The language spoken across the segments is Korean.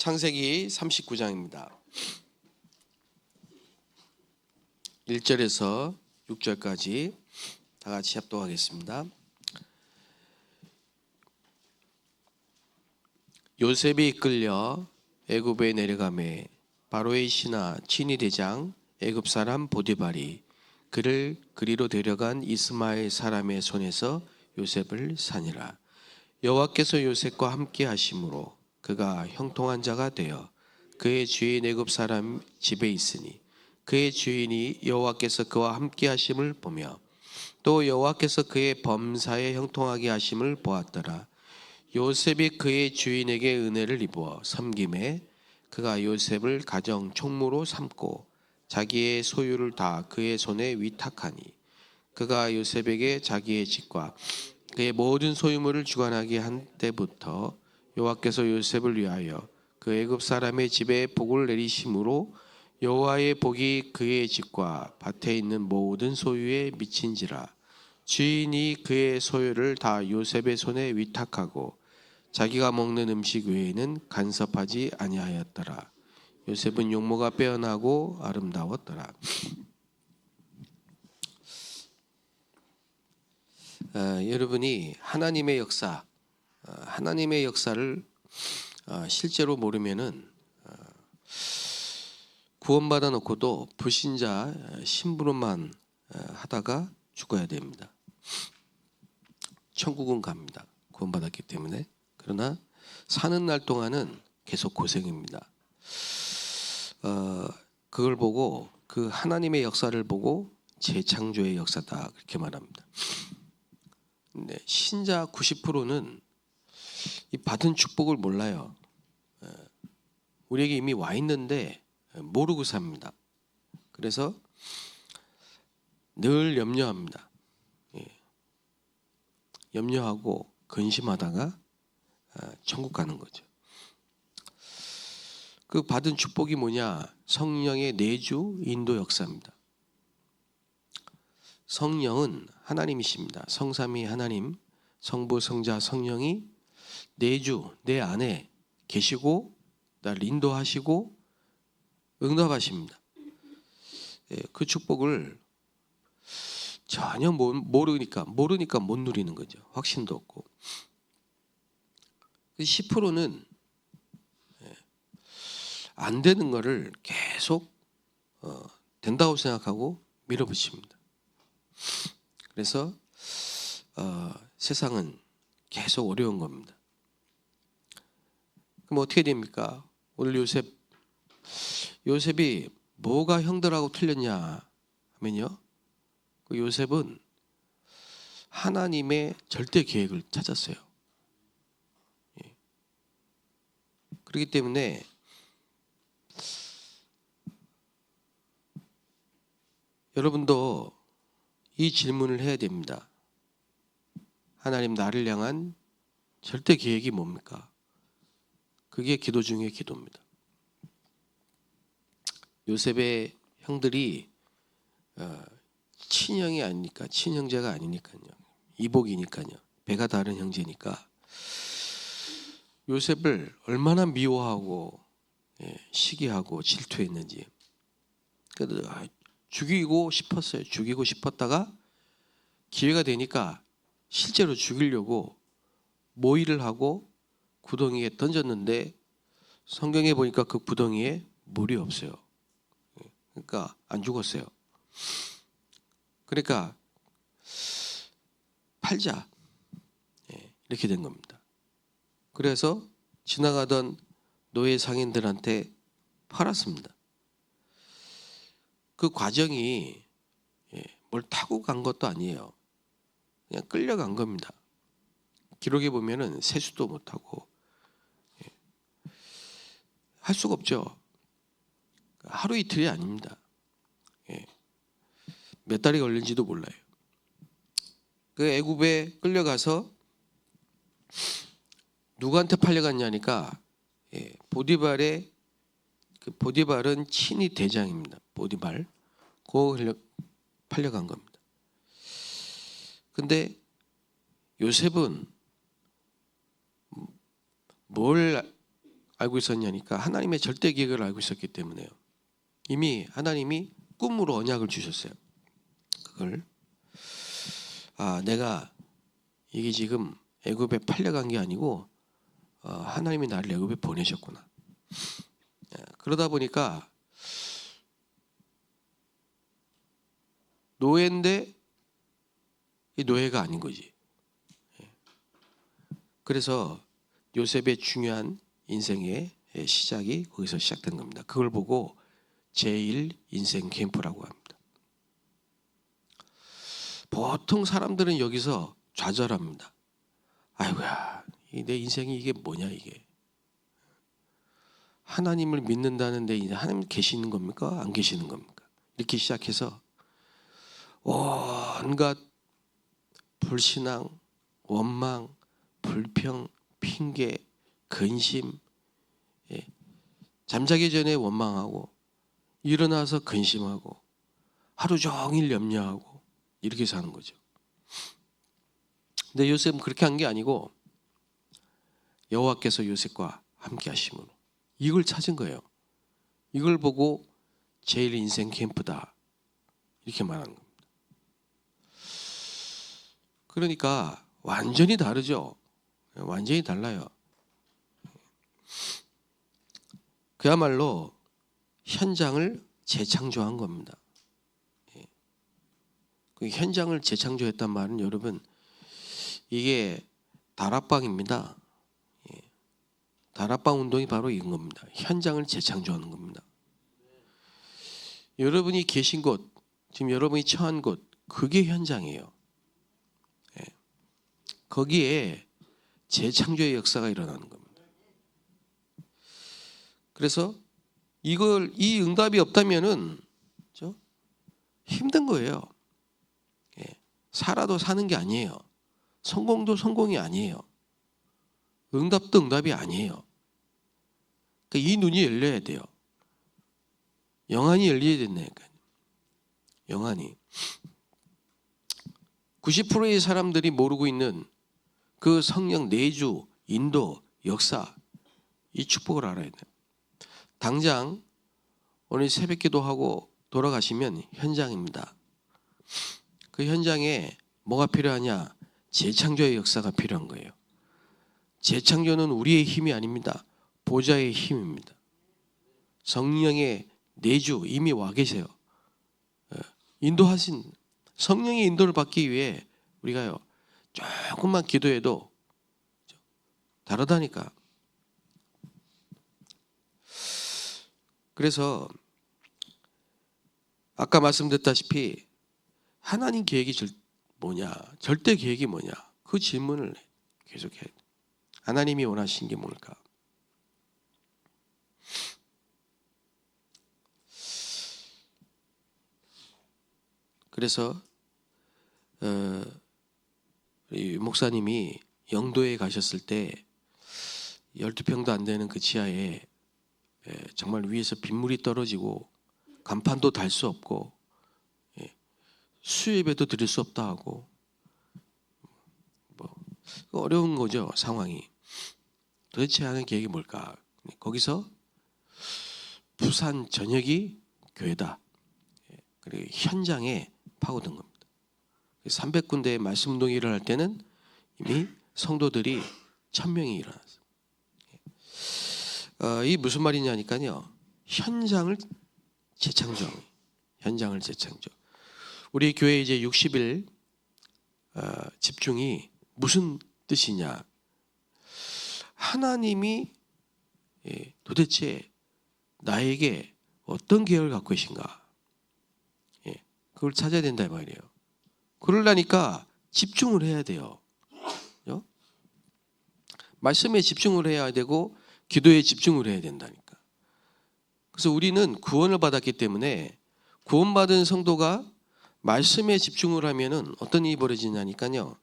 창세기 39장입니다. 1절에서 6절까지 다 같이 합독하겠습니다. 요셉이 이끌려 애굽에 내려가매 바로의 신하 친위 대장 애굽 사람 보디발이 그를 그리로 데려간 이스마엘 사람의 손에서 요셉을 사니라. 여호와께서 요셉과 함께 하심으로 그가 형통한 자가 되어 그의 주인 애굽 사람 집에 있으니 그의 주인이 여호와께서 그와 함께 하심을 보며 또 여호와께서 그의 범사에 형통하게 하심을 보았더라. 요셉이 그의 주인에게 은혜를 입어 섬김에 그가 요셉을 가정 총무로 삼고 자기의 소유를 다 그의 손에 위탁하니 그가 요셉에게 자기의 집과 그의 모든 소유물을 주관하게 한 때부터 여호와께서 요셉을 위하여 그 애굽 사람의 집에 복을 내리심으로 여호와의 복이 그의 집과 밭에 있는 모든 소유에 미친지라. 주인이 그의 소유를 다 요셉의 손에 위탁하고 자기가 먹는 음식 외에는 간섭하지 아니하였더라. 요셉은 용모가 빼어나고 아름다웠더라. 여러분이 하나님의 역사를 실제로 모르면은 구원받아 놓고도 불신자 심부름만 하다가 죽어야 됩니다. 천국은 갑니다. 구원받았기 때문에. 그러나 사는 날 동안은 계속 고생입니다. 그걸 보고 그 하나님의 역사를 보고 재창조의 역사다 그렇게 말합니다. 근데 신자 90%는 이 받은 축복을 몰라요. 우리에게 이미 와 있는데 모르고 삽니다. 그래서 늘 염려합니다. 염려하고 근심하다가 천국 가는 거죠. 그 받은 축복이 뭐냐? 성령의 내주 인도 역사입니다. 성령은 하나님이십니다. 성삼위 하나님, 성부, 성자, 성령이 내주, 내 안에 계시고 나를 인도하시고 응답하십니다. 그 축복을 전혀 모르니까 못 누리는 거죠. 확신도 없고. 10%는 안 되는 거를 계속 된다고 생각하고 밀어붙입니다. 그래서 세상은 계속 어려운 겁니다. 그럼 어떻게 됩니까? 오늘 요셉이 뭐가 형들하고 틀렸냐 하면요, 그 요셉은 하나님의 절대 계획을 찾았어요. 그렇기 때문에 여러분도 이 질문을 해야 됩니다. 하나님, 나를 향한 절대 계획이 뭡니까? 그게 기도 중에 기도입니다. 요셉의 형들이 친형이 아니니까, 친형제가 아니니까요. 이복이니까요. 배가 다른 형제니까 요셉을 얼마나 미워하고 시기하고 질투했는지. 죽이고 싶었어요. 죽이고 싶었다가 기회가 되니까 실제로 죽이려고 모의를 하고 구덩이에 던졌는데 성경에 보니까 그 구덩이에 물이 없어요. 그러니까 안 죽었어요. 그러니까 팔자 이렇게 된 겁니다. 그래서 지나가던 노예 상인들한테 팔았습니다. 그 과정이 뭘 타고 간 것도 아니에요. 그냥 끌려간 겁니다. 기록에 보면은 세수도 못하고 할 수가 없죠. 하루 이틀이 아닙니다. 몇 달이 걸린지도 몰라요. 그 애굽에 끌려가서 누구한테 팔려갔냐니까 보디발은 친위 대장입니다. 보디발. 그거 팔려간 겁니다. 근데 요셉은 뭘 알고 있었냐니까 하나님의 절대 계획을 알고 있었기 때문에요. 이미 하나님이 꿈으로 언약을 주셨어요. 그걸 내가 이게 지금 애굽에 팔려간 게 아니고 하나님이 나를 애굽에 보내셨구나. 그러다 보니까 노예인데 이 노예가 아닌 거지. 그래서 요셉의 중요한 인생의 시작이 거기서 시작된 겁니다. 그걸 보고 제1 인생 캠프라고 합니다. 보통 사람들은 여기서 좌절합니다. 아이고야, 내 인생이 이게 뭐냐 이게. 하나님을 믿는다는데 이제 하나님 계시는 겁니까? 안 계시는 겁니까? 이렇게 시작해서 온갖 불신앙, 원망, 불평, 핑계, 근심, 잠자기 전에 원망하고 일어나서 근심하고 하루 종일 염려하고 이렇게 사는 거죠. 근데 요셉은 그렇게 한 게 아니고 여호와께서 요셉과 함께 하심으로 이걸 찾은 거예요. 이걸 보고 제1 인생 캠프다 이렇게 말하는 겁니다. 그러니까 완전히 다르죠. 완전히 달라요. 그야말로 현장을 재창조한 겁니다. 그 현장을 재창조했단 말은 여러분 이게 다락방입니다. 다락방 운동이 바로 이건 겁니다. 현장을 재창조하는 겁니다. 여러분이 계신 곳, 지금 여러분이 처한 곳, 그게 현장이에요. 거기에 재창조의 역사가 일어나는 겁니다. 그래서 이 응답이 없다면은 힘든 거예요. 살아도 사는 게 아니에요. 성공도 성공이 아니에요. 응답도 응답이 아니에요. 그러니까 이 눈이 열려야 돼요. 영안이 열려야 된다니까요. 영안이. 90%의 사람들이 모르고 있는 그 성령 내주, 인도, 역사 이 축복을 알아야 돼요. 당장 오늘 새벽 기도하고 돌아가시면 현장입니다. 그 현장에 뭐가 필요하냐? 재창조의 역사가 필요한 거예요. 재창조는 우리의 힘이 아닙니다. 보좌의 힘입니다. 성령의 내주 이미 와 계세요. 인도하신 성령의 인도를 받기 위해 우리가요 조금만 기도해도 다르다니까. 그래서 아까 말씀드렸다시피 하나님 계획이 뭐냐, 절대 계획이 뭐냐 그 질문을 계속해야 돼. 하나님이 원하신 게 뭘까? 그래서 이 목사님이 영도에 가셨을 때 12평도 안 되는 그 지하에 정말 위에서 빗물이 떨어지고 간판도 달 수 없고 수예배도 드릴 수 없다 하고 어려운 거죠 상황이. 도대체 하는 계획이 뭘까? 거기서 부산 전역이 교회다. 그리고 현장에 파고든 겁니다. 300군데의 말씀 운동이 일어날 때는 이미 성도들이 1000명이 일어났어요. 이 무슨 말이냐니까요. 현장을 재창조. 현장을 재창조. 우리 교회 이제 60일 집중이 무슨 뜻이냐? 하나님이 도대체 나에게 어떤 계획을 갖고 계신가? 그걸 찾아야 된다 이 말이에요. 그러려니까 집중을 해야 돼요. 말씀에 집중을 해야 되고 기도에 집중을 해야 된다니까. 그래서 우리는 구원을 받았기 때문에 구원받은 성도가 말씀에 집중을 하면은 어떤 일이 벌어지냐니까요.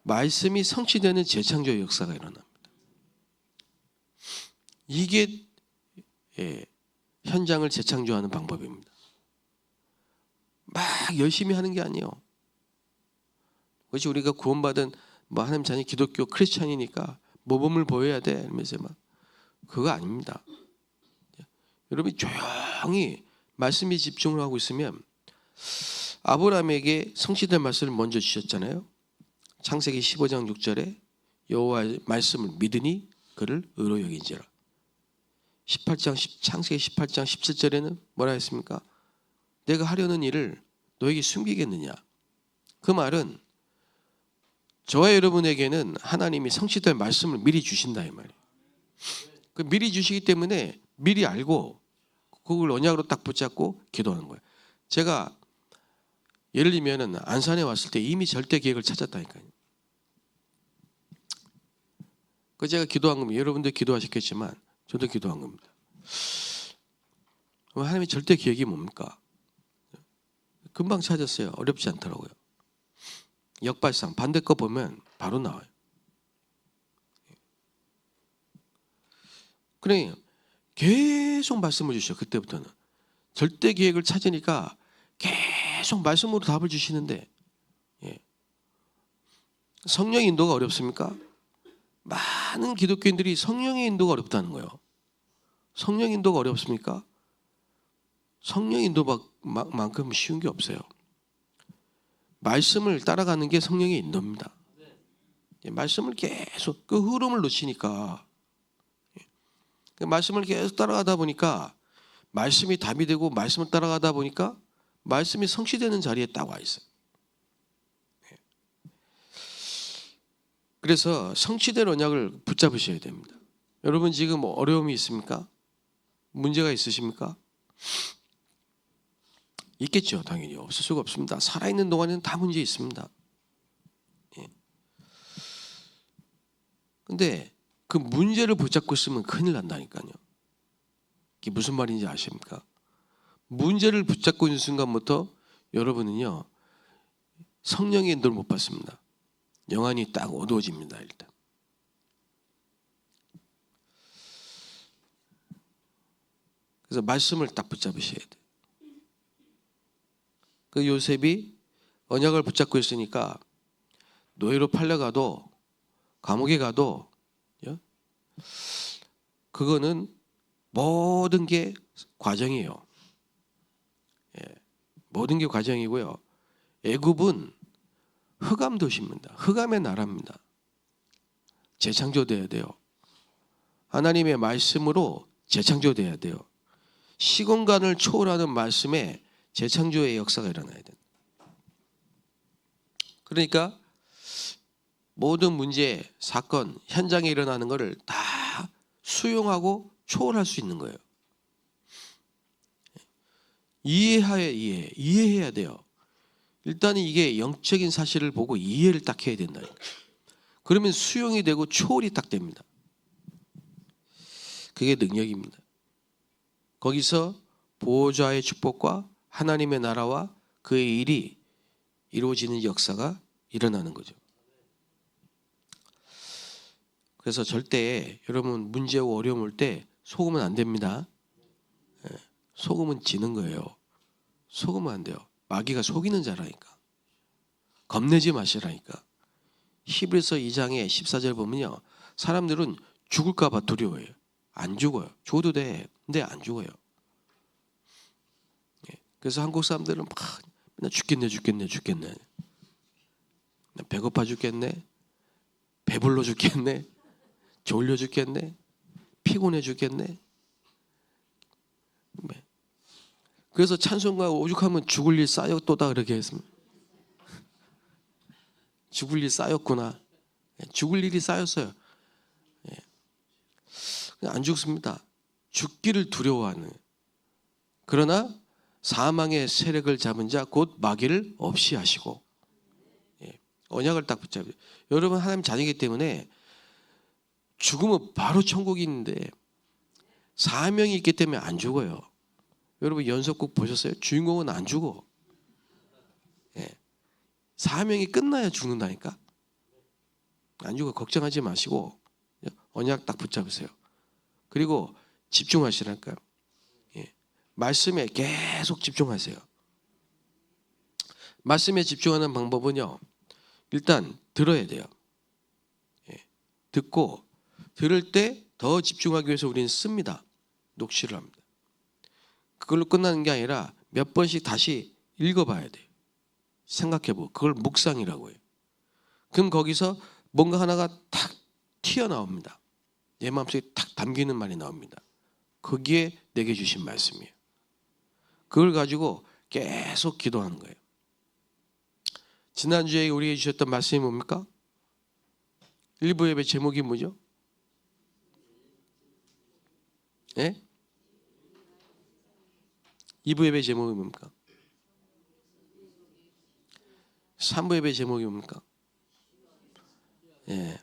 말씀이 성취되는 재창조의 역사가 일어납니다. 이게 현장을 재창조하는 방법입니다. 막 열심히 하는 게 아니에요. 그것이 우리가 구원받은 하나님 자녀 기독교 크리스찬이니까 모범을 보여야 돼 이러면서 막 그거 아닙니다. 여러분이 조용히 말씀에 집중을 하고 있으면 아브라함에게 성취될 말씀을 먼저 주셨잖아요. 창세기 15장 6절에 여호와의 말씀을 믿으니 그를 의로 여긴지라. 창세기 18장 17절에는 뭐라 했습니까? 내가 하려는 일을 너에게 숨기겠느냐. 그 말은 저와 여러분에게는 하나님이 성취될 말씀을 미리 주신다 이 말이에요. 그 미리 주시기 때문에 미리 알고 그걸 언약으로 딱 붙잡고 기도하는 거예요. 제가 예를 들면 안산에 왔을 때 이미 절대 계획을 찾았다니까요. 그 제가 기도한 겁니다. 여러분들 기도하셨겠지만 저도 기도한 겁니다. 하나님의 절대 계획이 뭡니까? 금방 찾았어요. 어렵지 않더라고요. 역발상 반대 거 보면 바로 나와요. 그래 계속 말씀을 주셔. 그때부터는 절대 계획을 찾으니까 계속 말씀으로 답을 주시는데 성령 인도가 어렵습니까? 많은 기독교인들이 성령의 인도가 어렵다는 거예요. 성령 인도가 어렵습니까? 성령 인도만큼 쉬운 게 없어요. 말씀을 따라가는 게 성령의 인도입니다. 말씀을 계속 그 흐름을 놓치니까 말씀을 계속 따라가다 보니까 말씀이 답이 되고 말씀을 따라가다 보니까 말씀이 성취되는 자리에 딱 와 있어요. 그래서 성취될 언약을 붙잡으셔야 됩니다. 여러분 지금 어려움이 있습니까? 문제가 있으십니까? 있겠죠. 당연히 없을 수가 없습니다. 살아있는 동안에는 다 문제 있습니다. 근데 그 문제를 붙잡고 있으면 큰일 난다니까요. 이게 무슨 말인지 아십니까? 문제를 붙잡고 있는 순간부터 여러분은요 성령의 인도를 못 받습니다. 영안이 딱 어두워집니다. 일단 그래서 말씀을 딱 붙잡으셔야 돼요. 그 요셉이 언약을 붙잡고 있으니까 노예로 팔려가도 감옥에 가도 그거는 모든 게 과정이에요. 모든 게 과정이고요. 애굽은 흑암 도시입니다. 흑암의 나라입니다. 재창조돼야 돼요. 하나님의 말씀으로 재창조돼야 돼요. 시공간을 초월하는 말씀에 재창조의 역사가 일어나야 됩니다. 그러니까 모든 문제, 사건, 현장에 일어나는 것을 다 수용하고 초월할 수 있는 거예요. 이해해야 돼요. 일단 이게 영적인 사실을 보고 이해를 딱 해야 된다니까. 그러면 수용이 되고 초월이 딱 됩니다. 그게 능력입니다. 거기서 보호자의 축복과 하나님의 나라와 그의 일이 이루어지는 역사가 일어나는 거죠. 그래서 절대 여러분 문제와 어려움 올 때 속으면 안 됩니다. 속으면 지는 거예요. 속으면 안 돼요. 마귀가 속이는 자라니까. 겁내지 마시라니까. 히브리서 2장의 14절 보면요. 사람들은 죽을까 봐 두려워해요. 안 죽어요. 죽어도 돼. 근데 안 죽어요. 그래서 한국 사람들은 막 맨날 죽겠네. 배고파 죽겠네. 배불러 죽겠네. 졸려 죽겠네. 피곤해 죽겠네. 그래서 찬송가 오죽하면 죽을 일 쌓였도다 그렇게 했습니다. 죽을 일 쌓였구나. 죽을 일이 쌓였어요. 안 죽습니다. 죽기를 두려워하는. 그러나 사망의 세력을 잡은 자 곧 마귀를 없이 하시고 언약을 딱 붙잡아요. 여러분 하나님 자녀이기 때문에 죽으면 바로 천국이 있는데 사명이 있기 때문에 안 죽어요. 여러분 연속곡 보셨어요? 주인공은 안 죽어. 사명이 끝나야 죽는다니까. 안 죽어. 걱정하지 마시고 언약 딱 붙잡으세요. 그리고 집중하시라니까요. 말씀에 계속 집중하세요. 말씀에 집중하는 방법은요. 일단 들어야 돼요. 듣고 들을 때 더 집중하기 위해서 우리는 씁니다. 녹취를 합니다. 그걸로 끝나는 게 아니라 몇 번씩 다시 읽어봐야 돼요. 생각해보고 그걸 묵상이라고 해요. 그럼 거기서 뭔가 하나가 탁 튀어나옵니다. 내 마음속에 탁 담기는 말이 나옵니다. 거기에 내게 주신 말씀이에요. 그걸 가지고 계속 기도하는 거예요. 지난주에 우리에게 주셨던 말씀이 뭡니까? 일부 예배 제목이 뭐죠? 예? 2부 예배 제목이 뭡니까? 3부 예배 제목이 뭡니까? 예,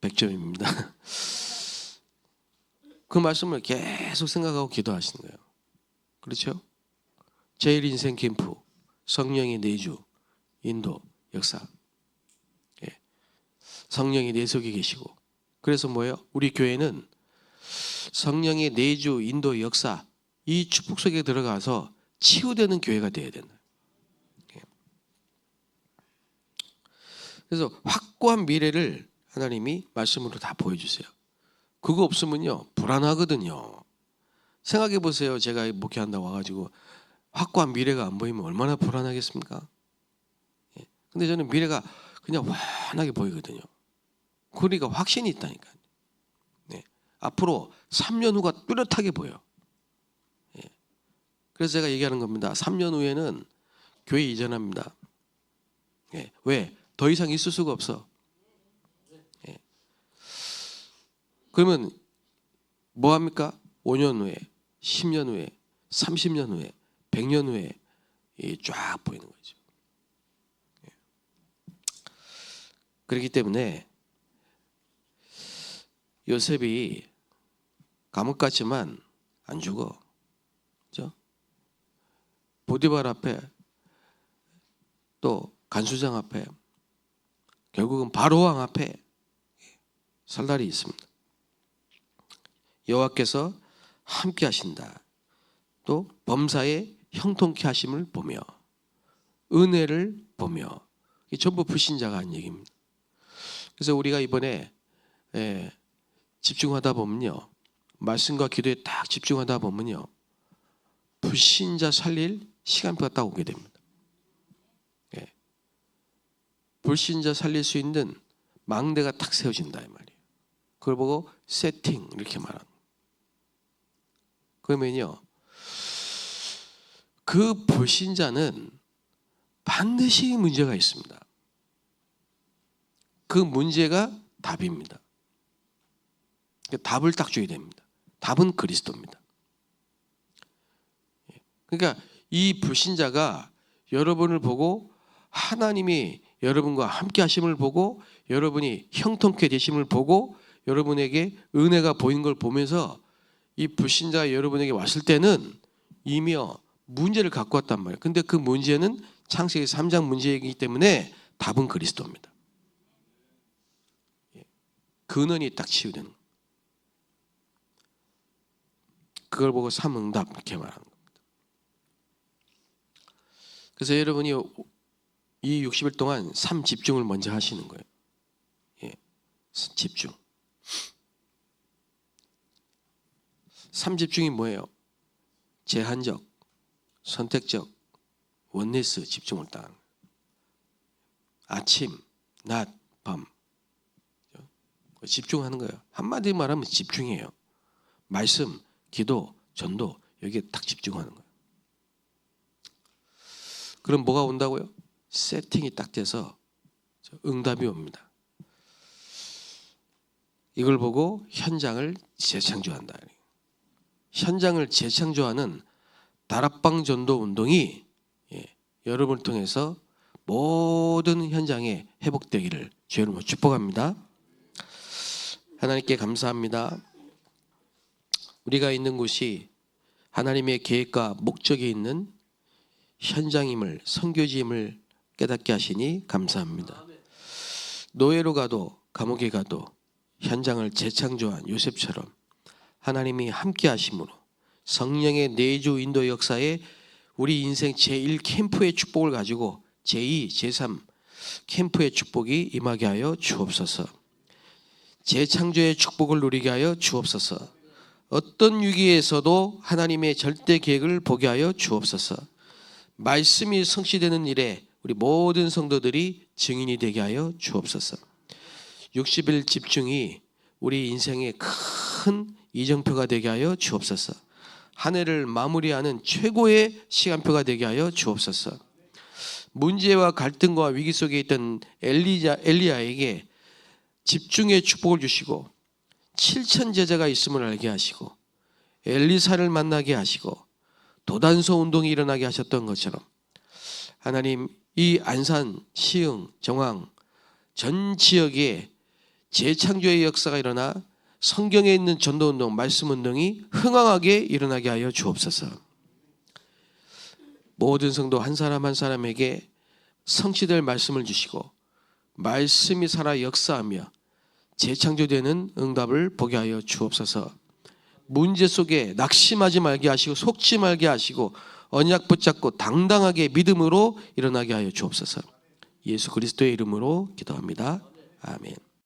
100점입니다. 그 말씀을 계속 생각하고 기도하시는 거예요. 그렇죠? 제일 인생 캠프, 성령의 내주, 인도, 역사. 예. 성령이 내 속에 계시고. 그래서 뭐예요? 우리 교회는 성령의 내주, 인도, 역사 이 축복 속에 들어가서 치유되는 교회가 되어야 된다. 예. 그래서 확고한 미래를 하나님이 말씀으로 다 보여주세요. 그거 없으면요 불안하거든요. 생각해 보세요. 제가 목회한다고 와가지고 확고한 미래가 안 보이면 얼마나 불안하겠습니까? 예. 근데 저는 미래가 그냥 환하게 보이거든요. 그러니까 확신이 있다니까요. 네. 앞으로 3년 후가 뚜렷하게 보여. 예. 그래서 제가 얘기하는 겁니다. 3년 후에는 교회 이전합니다. 예. 왜? 더 이상 있을 수가 없어. 예. 그러면 뭐 합니까? 5년 후에, 10년 후에, 30년 후에, 100년 후에 쫙 보이는 거죠. 예. 그렇기 때문에 요셉이 감옥 갔지만 안 죽어. 그렇죠? 보디발 앞에 또 간수장 앞에 결국은 바로왕 앞에 설 날이 있습니다. 여호와께서 함께 하신다. 또 범사에 형통케 하심을 보며 은혜를 보며 이게 전부 불신자가 한 얘기입니다. 그래서 우리가 이번에 집중하다 보면요. 말씀과 기도에 딱 집중하다 보면요. 불신자 살릴 시간표가 딱 오게 됩니다. 예. 불신자 살릴 수 있는 망대가 딱 세워진다 이 말이에요. 그걸 보고 세팅 이렇게 말하는 거예요. 그러면요. 그 불신자는 반드시 문제가 있습니다. 그 문제가 답입니다. 답을 딱 줘야 됩니다. 답은 그리스도입니다. 그러니까 이 불신자가 여러분을 보고 하나님이 여러분과 함께 하심을 보고 여러분이 형통케 되심을 보고 여러분에게 은혜가 보인 걸 보면서 이 불신자가 여러분에게 왔을 때는 이미요 문제를 갖고 왔단 말이에요. 근데 그 문제는 창세기 3장 문제이기 때문에 답은 그리스도입니다. 근원이 딱 치유되는 거예요. 그걸 보고 삼응답 이렇게 말하는 겁니다. 그래서 여러분이 이 60일 동안 3집중을 먼저 하시는 거예요. 예, 집중. 3집중이 뭐예요? 제한적, 선택적, 원네스 집중을 따는 거예요. 아침, 낮, 밤 집중하는 거예요. 한마디 말하면 집중이에요. 말씀, 기도, 전도 여기에 딱 집중하는 거예요. 그럼 뭐가 온다고요? 세팅이 딱 돼서 응답이 옵니다. 이걸 보고 현장을 재창조한다. 현장을 재창조하는 다락방 전도 운동이 여러분을 통해서 모든 현장에 회복되기를 주의 이름으로 축복합니다. 하나님께 감사합니다. 우리가 있는 곳이 하나님의 계획과 목적이 있는 현장임을, 선교지임을 깨닫게 하시니 감사합니다. 노예로 가도 감옥에 가도 현장을 재창조한 요셉처럼 하나님이 함께 하심으로 성령의 내주 인도 역사에 우리 인생 제1 캠프의 축복을 가지고 제2, 제3 캠프의 축복이 임하게 하여 주옵소서. 재창조의 축복을 누리게 하여 주옵소서. 어떤 위기에서도 하나님의 절대 계획을 보게 하여 주옵소서. 말씀이 성취되는 일에 우리 모든 성도들이 증인이 되게 하여 주옵소서. 60일 집중이 우리 인생의 큰 이정표가 되게 하여 주옵소서. 한 해를 마무리하는 최고의 시간표가 되게 하여 주옵소서. 문제와 갈등과 위기 속에 있던 엘리야에게 집중의 축복을 주시고 7천 제자가 있음을 알게 하시고 엘리사를 만나게 하시고 도단소 운동이 일어나게 하셨던 것처럼 하나님, 이 안산, 시흥, 정왕 전 지역에 재창조의 역사가 일어나 성경에 있는 전도운동, 말씀운동이 흥왕하게 일어나게 하여 주옵소서. 모든 성도 한 사람 한 사람에게 성취될 말씀을 주시고 말씀이 살아 역사하며 재창조되는 응답을 보게 하여 주옵소서. 문제 속에 낙심하지 말게 하시고 속지 말게 하시고 언약 붙잡고 당당하게 믿음으로 일어나게 하여 주옵소서. 예수 그리스도의 이름으로 기도합니다. 아멘.